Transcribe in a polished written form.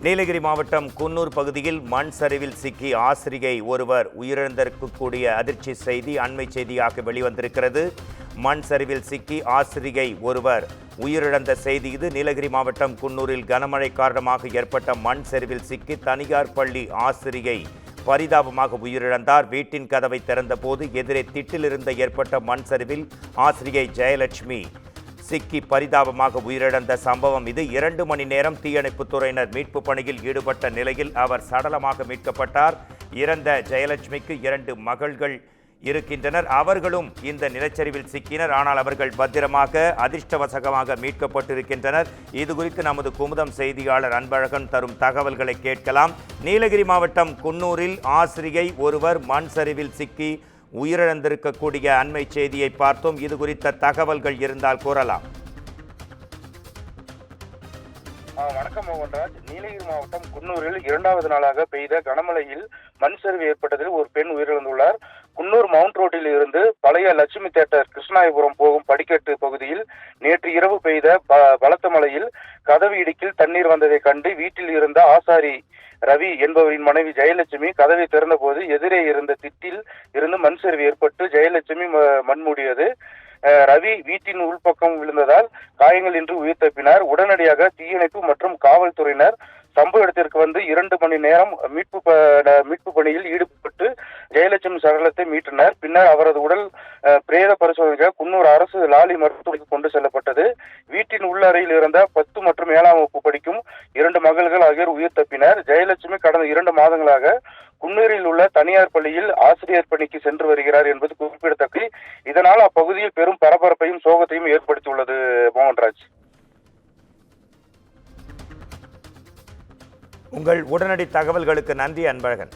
நீலகிரி மாவட்டம் குன்னூர் பகுதியில் மண் சரிவில் சிக்கி ஆசிரியை ஒருவர் உயிரிழந்திருக்கக்கூடிய அதிர்ச்சி செய்தி அண்மை செய்தியாக வெளிவந்திருக்கிறது. மண் சரிவில் சிக்கி ஆசிரியை ஒருவர் உயிரிழந்த செய்தி இது. நீலகிரி மாவட்டம் குன்னூரில் கனமழை காரணமாக ஏற்பட்ட மண் சரிவில் சிக்கி தனியார் பள்ளி ஆசிரியை பரிதாபமாக உயிரிழந்தார். வீட்டின் கதவை திறந்தபோது எதிரே திட்டிலிருந்து ஏற்பட்ட மண் சரிவில் ஆசிரியை ஜெயலட்சுமி சிக்கி பரிதாபமாக உயிரிழந்த சம்பவம் இது. 2 மணி நேரம் தீயணைப்புத் துறையினர் மீட்பு பணியில் ஈடுபட்ட நிலையில் அவர் சடலமாக மீட்கப்பட்டார். இறந்த ஜெயலட்சுமிக்கு 2 மகள்கள் இருக்கின்றனர். அவர்களும் இந்த நிலச்சரிவில் சிக்கினர். ஆனால் அவர்கள் பத்திரமாக அதிர்ஷ்டவசமாக மீட்கப்பட்டிருக்கின்றனர். இது குறித்து நமது குமுதம் செய்தியாளர் அன்பழகன் தரும் தகவல்களை கேட்கலாம். நீலகிரி மாவட்டம் குன்னூரில் ஆசிரியை ஒருவர் மண் சரிவில் சிக்கி உயிரிழந்திருக்கக்கூடிய அண்மை செய்தியை பார்த்தோம். இது குறித்த தகவல்கள் இருந்தால் கூறலாம். வணக்கம் மோகன்ராஜ். நீலகிரி மாவட்டம் குன்னூரில் 2வது நாளாக பெய்த கனமழையில் மண் சரிவு ஏற்பட்டதில் ஒரு பெண் உயிரிழந்துள்ளார். குன்னூர் மவுண்ட் ரோட்டில் இருந்து பழைய லட்சுமி தியேட்டர் கிருஷ்ணாயபுரம் போகும் படிக்கட்டு பகுதியில் நேற்று இரவு பெய்த பலத்த மழையில் கதவு இடுக்கில் தண்ணீர் வந்ததை கண்டு வீட்டில் இருந்த ஆசாரி ரவி என்பவரின் மனைவி ஜெயலட்சுமி கதவை திறந்தபோது எதிரே இருந்த திட்டில் இருந்து மண் சரிவு ஏற்பட்டு ஜெயலட்சுமி மண்மூடியது. ரவி வீட்டின் உள்பக்கம் விழுந்ததால் காயங்கள் இன்றி உயிர் தப்பினார். உடனடியாக தீயணைப்பு மற்றும் காவல்துறையினர் சம்பவ இடத்திற்கு வந்து 2 மணி நேரம் மீட்பு பணியில் ஈடுபட்டு ஜெயலட்சுமி சடலத்தை மீட்டனர். பின்னர் அவரது உடல் பிரேத பரிசோதனைக்காக குன்னூர் அரசு லாலி மருத்துவமனைக்கு கொண்டு செல்லப்பட்டது. வீட்டின் உள்ளறையில் இருந்த 10 மற்றும் 7ஆம் வகுப்பு படிக்கும் 2 மகள்கள் ஆகியோர் உயிர் தப்பினர். ஜெயலட்சுமி கடந்த 2 மாதங்களாக குன்னூரில் உள்ள தனியார் பள்ளியில் ஆசிரியர் பணிக்கு சென்று வருகிறார் என்பது குறிப்பிடத்தக்கது. இதனால் அப்பகுதியில் பெரும் பரபரப்பையும் சோகத்தையும் ஏற்படுத்தியுள்ளது. மோகன்ராஜ், உங்கள் உடனடி தகவல்களுக்கு நன்றி அன்பழகன்.